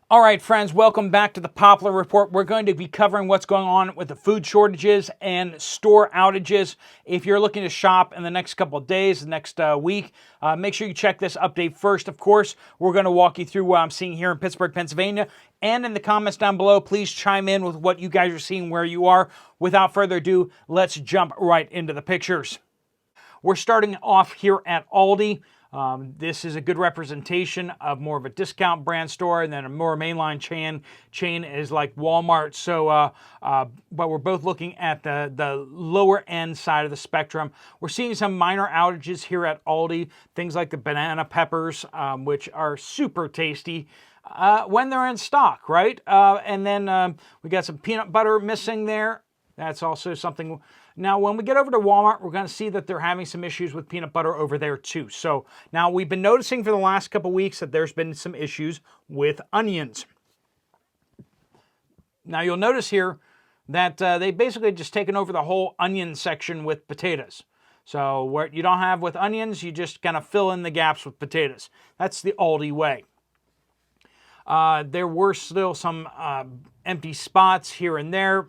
All right, friends, welcome back to the Poplar Report. We're going to be covering what's going on with the food shortages and store outages. If you're looking to shop in the next couple of days, the next week, make sure you check this update first. Of course, we're going to walk you through what I'm seeing here in Pittsburgh, Pennsylvania. And in the comments down below, please chime in with what you guys are seeing where you are. Without further ado, let's jump right into the pictures. We're starting off here at Aldi. This is a good representation of more of a discount brand store, and then a more mainline chain is like Walmart. So, but we're both looking at the lower end side of the spectrum. We're seeing some minor outages here at Aldi. Things like the banana peppers, which are super tasty when they're in stock, right? And then we got some peanut butter missing there. That's also something. Now, when we get over to Walmart, we're going to see that they're having some issues with peanut butter over there too. So now we've been noticing for the last couple weeks that there's been some issues with onions. Now you'll notice here that they basically just taken over the whole onion section with potatoes. So what you don't have with onions, you just kind of fill in the gaps with potatoes. That's the Aldi way. There were still some empty spots here and there.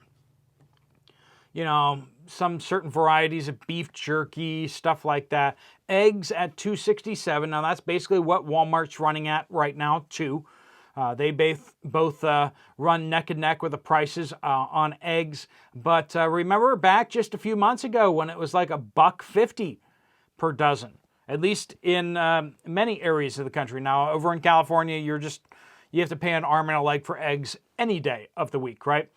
You know, some certain varieties of beef jerky, stuff like that. Eggs at $2.67. Now that's basically what Walmart's running at right now too. They both run neck and neck with the prices on eggs. But remember back just a few months ago when it was like $1.50 per dozen, at least in many areas of the country. Now over in California, you have to pay an arm and a leg for eggs any day of the week, right?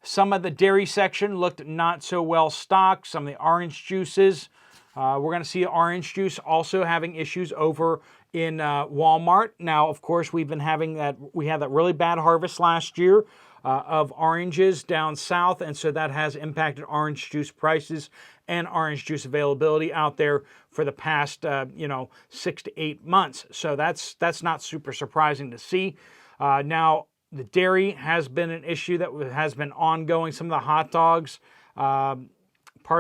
Some of the dairy section looked not so well stocked. Some of the orange juices. We're going to see orange juice also having issues over in Walmart. Now, of course, we had that really bad harvest last year of oranges down south, and so that has impacted orange juice prices and orange juice availability out there for the past 6 to 8 months. So that's not super surprising to see. Now, the dairy has been an issue that has been ongoing. Some of the hot dogs, part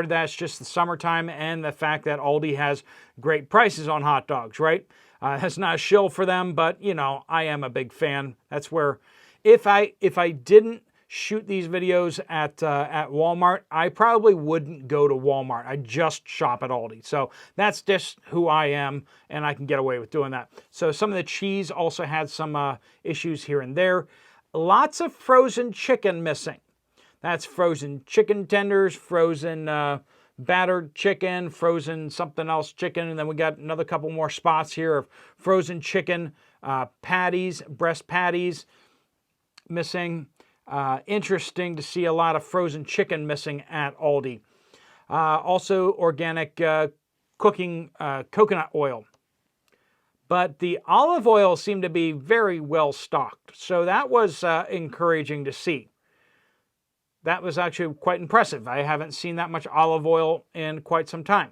of that's just the summertime and the fact that Aldi has great prices on hot dogs, right? That's not a shill for them, but, I am a big fan. That's where, if I didn't shoot these videos at Walmart, I probably wouldn't go to Walmart. I just shop at Aldi. So that's just who I am, and I can get away with doing that. So some of the cheese also had some issues here and there. Lots of frozen chicken missing. That's frozen chicken tenders, frozen battered chicken, frozen something else chicken, and then we got another couple more spots here of frozen chicken patties, breast patties missing. Interesting to see a lot of frozen chicken missing at Aldi. Also organic cooking coconut oil. But the olive oil seemed to be very well stocked. So that was encouraging to see. That was actually quite impressive. I haven't seen that much olive oil in quite some time.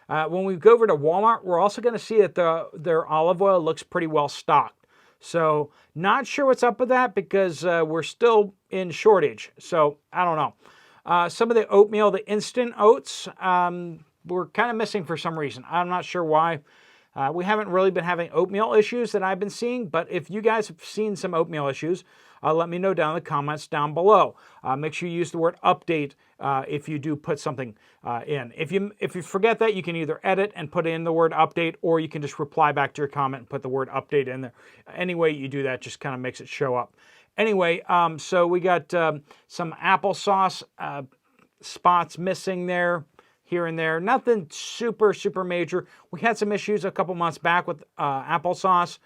When we go over to Walmart, we're also going to see that their olive oil looks pretty well stocked. So not sure what's up with that because we're still in shortage. So I don't know. Some of the oatmeal, the instant oats, were kind of missing for some reason. I'm not sure why. We haven't really been having oatmeal issues that I've been seeing, but if you guys have seen some oatmeal issues, let me know down in the comments down below. Make sure you use the word update if you do put something in. If you forget that, you can either edit and put in the word update, or you can just reply back to your comment and put the word update in there. Any way you do that just kind of makes it show up. Anyway, so we got some applesauce spots missing there. Here and there. Nothing super major. We had some issues a couple months back with applesauce.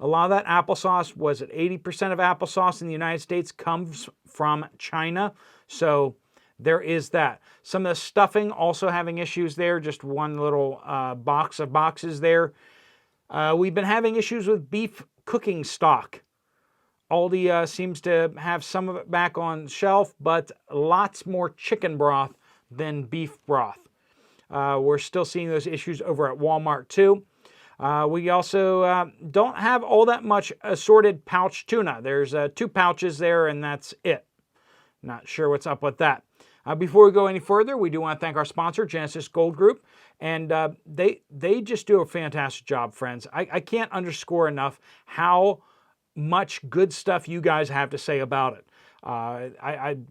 A lot of that applesauce was at 80% of applesauce in the United States comes from China. So there is that. Some of the stuffing also having issues there. Just one little box of boxes there. We've been having issues with beef cooking stock. Aldi seems to have some of it back on shelf, but lots more chicken broth than beef broth. We're still seeing those issues over at Walmart too. We also don't have all that much assorted pouch tuna. There's 2 pouches there and that's it. Not sure what's up with that. Before we go any further, we do want to thank our sponsor, Genesis Gold Group. And they just do a fantastic job, friends. I can't underscore enough how much good stuff you guys have to say about it. I'd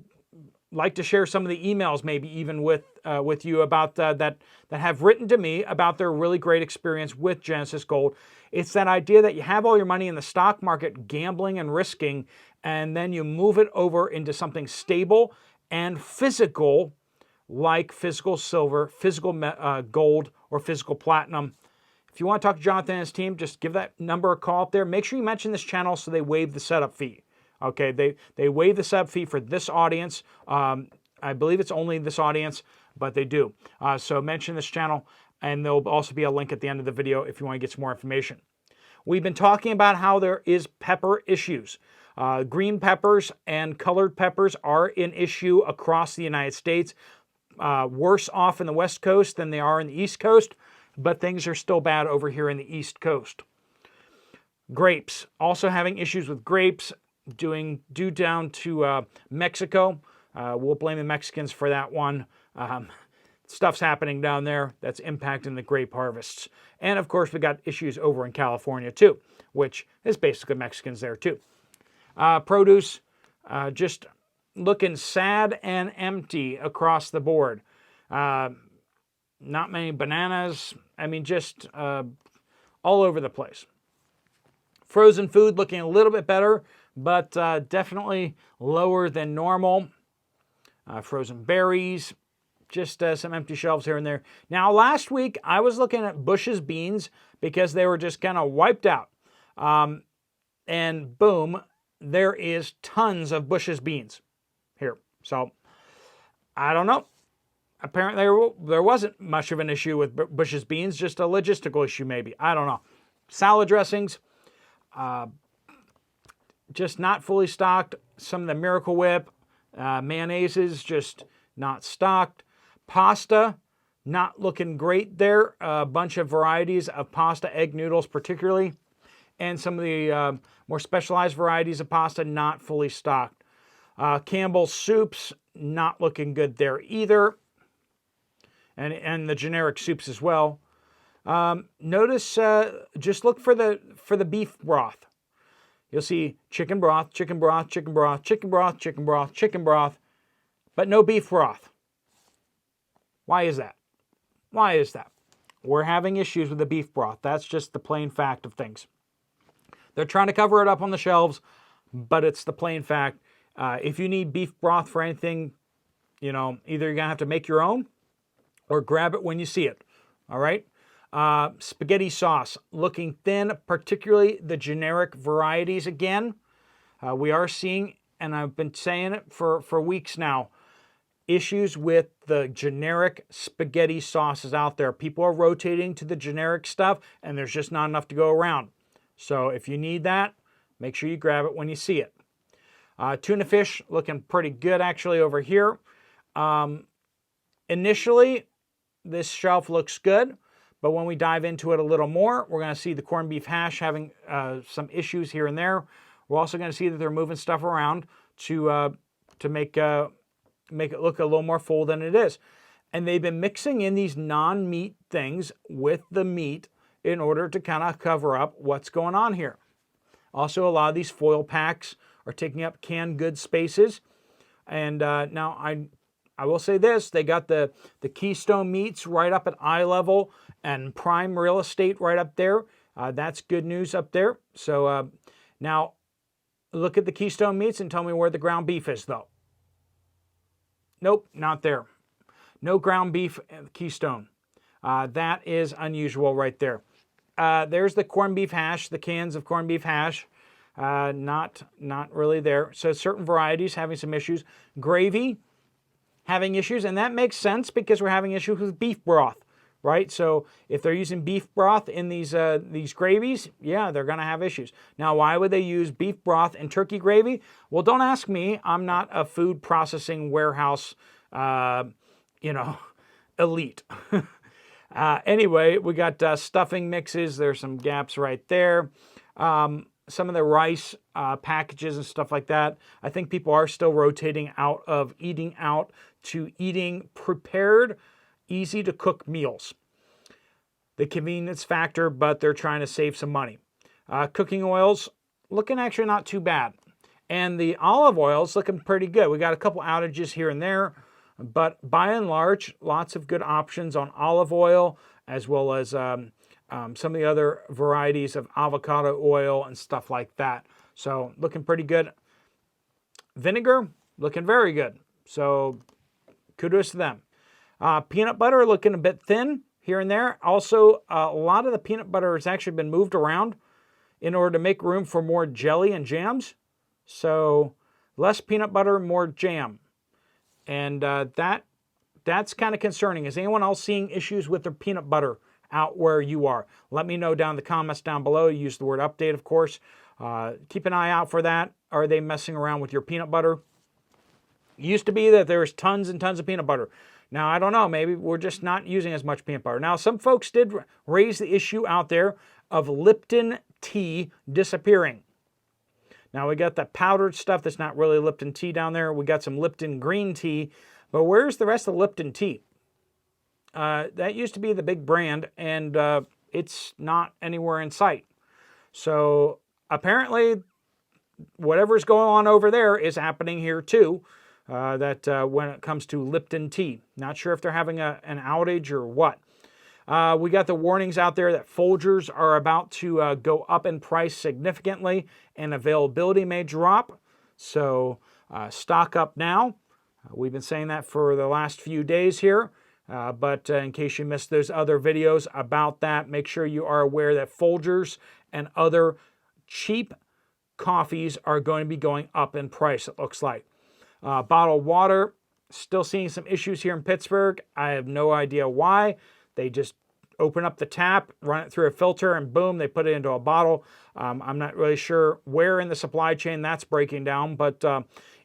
like to share some of the emails, maybe even with you about that have written to me about their really great experience with Genesis Gold. It's that idea that you have all your money in the stock market, gambling and risking, and then you move it over into something stable and physical, like physical silver, physical gold, or physical platinum. If you want to talk to Jonathan and his team, just give that number a call up there. Make sure you mention this channel so they waive the setup fee. Okay, they waive the setup fee for this audience. I believe it's only this audience, but they do. So mention this channel, and there'll also be a link at the end of the video if you want to get some more information. We've been talking about how there is pepper issues. Green peppers and colored peppers are an issue across the United States. Worse off in the West Coast than they are in the East Coast, but things are still bad over here in the East Coast. Grapes, also having issues with grapes, due down to Mexico. We'll blame the Mexicans for that one. Stuff's happening down there that's impacting the grape harvests. And of course, we got issues over in California too, which is basically Mexicans there too. Produce, just looking sad and empty across the board. Not many bananas. I mean, just all over the place. Frozen food looking a little bit better, but definitely lower than normal. Frozen berries, just some empty shelves here and there. Now, last week, I was looking at Bush's beans because they were just kind of wiped out. And boom, there is tons of Bush's beans here. So, I don't know. Apparently, there wasn't much of an issue with Bush's beans, just a logistical issue maybe. I don't know. Salad dressings, just not fully stocked. Some of the Miracle Whip, mayonnaises, just not stocked. Pasta, not looking great there. A bunch of varieties of pasta, egg noodles particularly. And some of the more specialized varieties of pasta, not fully stocked. Campbell's soups, not looking good there either. And the generic soups as well. Notice, just look for the beef broth. You'll see chicken broth, chicken broth, chicken broth, chicken broth, chicken broth, chicken broth, but no beef broth. Why is that? Why is that? We're having issues with the beef broth. That's just the plain fact of things. They're trying to cover it up on the shelves, but it's the plain fact. If you need beef broth for anything, either you're going to have to make your own or grab it when you see it. All right? Spaghetti sauce, looking thin, particularly the generic varieties again. We are seeing, and I've been saying it for weeks now, issues with the generic spaghetti sauces out there. People are rotating to the generic stuff, and there's just not enough to go around. So if you need that, make sure you grab it when you see it. Tuna fish, looking pretty good actually over here. Initially, this shelf looks good. But when we dive into it a little more, we're going to see the corned beef hash having some issues here and there. We're also going to see that they're moving stuff around to make it look a little more full than it is. And they've been mixing in these non-meat things with the meat in order to kind of cover up what's going on here. Also, a lot of these foil packs are taking up canned goods spaces. And now I will say this, they got the Keystone meats right up at eye level and prime real estate right up there. That's good news up there. So now look at the Keystone meats and tell me where the ground beef is though. Nope, not there. No ground beef at Keystone. That is unusual right there. There's the corned beef hash, the cans of corned beef hash. Not really there. So certain varieties having some issues. Gravy having issues, and that makes sense because we're having issues with beef broth, right? So if they're using beef broth in these gravies, yeah, they're going to have issues. Now, why would they use beef broth in turkey gravy? Well, don't ask me. I'm not a food processing warehouse, elite. Anyway, we got stuffing mixes. There's some gaps right there. Some of the rice packages and stuff like that. I think people are still rotating out of eating out to eating prepared, easy to cook meals. The convenience factor, but they're trying to save some money. Cooking oils, looking actually not too bad. And the olive oil is looking pretty good. We got a couple outages here and there, but by and large, lots of good options on olive oil, as well as some of the other varieties of avocado oil and stuff like that. So looking pretty good. Vinegar, looking very good. So kudos to them. Peanut butter looking a bit thin here and there. Also, a lot of the peanut butter has actually been moved around in order to make room for more jelly and jams. So less peanut butter, more jam. And that's kind of concerning. Is anyone else seeing issues with their peanut butter out where you are? Let me know down in the comments down below. Use the word update, of course. Keep an eye out for that. Are they messing around with your peanut butter? It used to be that there was tons and tons of peanut butter. Now, I don't know. Maybe we're just not using as much peanut butter. Now, some folks did raise the issue out there of Lipton tea disappearing. Now, we got the powdered stuff that's not really Lipton tea down there. We got some Lipton green tea. But where's the rest of Lipton tea? That used to be the big brand, and it's not anywhere in sight. So apparently, whatever's going on over there is happening here too. When it comes to Lipton tea. Not sure if they're having an outage or what. We got the warnings out there that Folgers are about to go up in price significantly and availability may drop. So stock up now. We've been saying that for the last few days here. But in case you missed those other videos about that, make sure you are aware that Folgers and other cheap coffees are going to be going up in price, it looks like. Bottled water, still seeing some issues here in Pittsburgh. I have no idea why. They just open up the tap, run it through a filter, and boom, they put it into a bottle. I'm not really sure where in the supply chain that's breaking down, but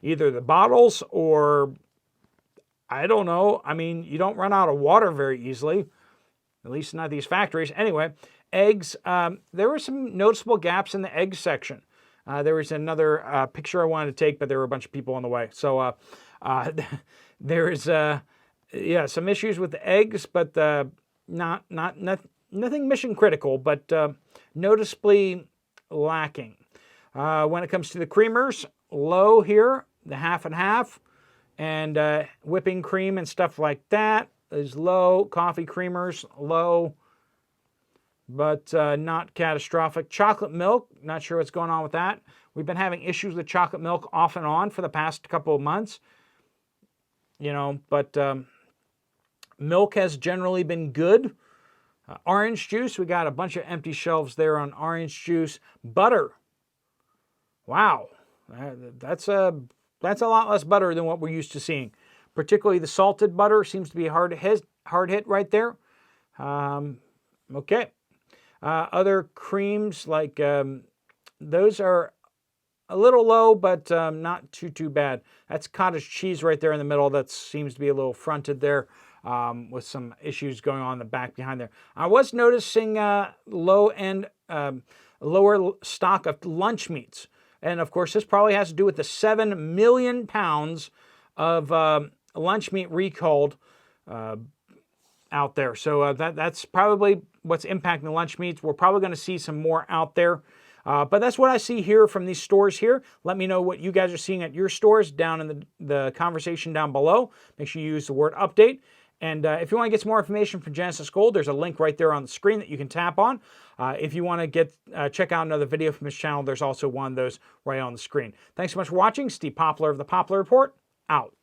either the bottles or, I don't know. I mean, you don't run out of water very easily, at least not these factories. Anyway, eggs, there were some noticeable gaps in the egg section. There was another picture I wanted to take, but there were a bunch of people on the way. So there is, some issues with the eggs, but nothing mission critical, but noticeably lacking. When it comes to the creamers, low here, the half and half, and whipping cream and stuff like that is low. Coffee creamers, low, but not catastrophic. Chocolate milk, not sure what's going on with that. We've been having issues with chocolate milk off and on for the past couple of months. But milk has generally been good. Orange juice, we got a bunch of empty shelves there on orange juice. Butter, wow, that's a lot less butter than what we're used to seeing. Particularly the salted butter seems to be a hard hit right there. Okay. Other creams, like those are a little low, but not too bad. That's cottage cheese right there in the middle. That seems to be a little fronted there with some issues going on in the back behind there. I was noticing lower stock of lunch meats. And of course, this probably has to do with the 7 million pounds of lunch meat recalled out there. So that's probably what's impacting the lunch meats. We're probably going to see some more out there. But that's what I see here from these stores here. Let me know what you guys are seeing at your stores down in the conversation down below. Make sure you use the word update. And if you want to get some more information from Genesis Gold, there's a link right there on the screen that you can tap on. If you want to check out another video from this channel, there's also one of those right on the screen. Thanks so much for watching. Steve Poplar of the Poplar Report, out.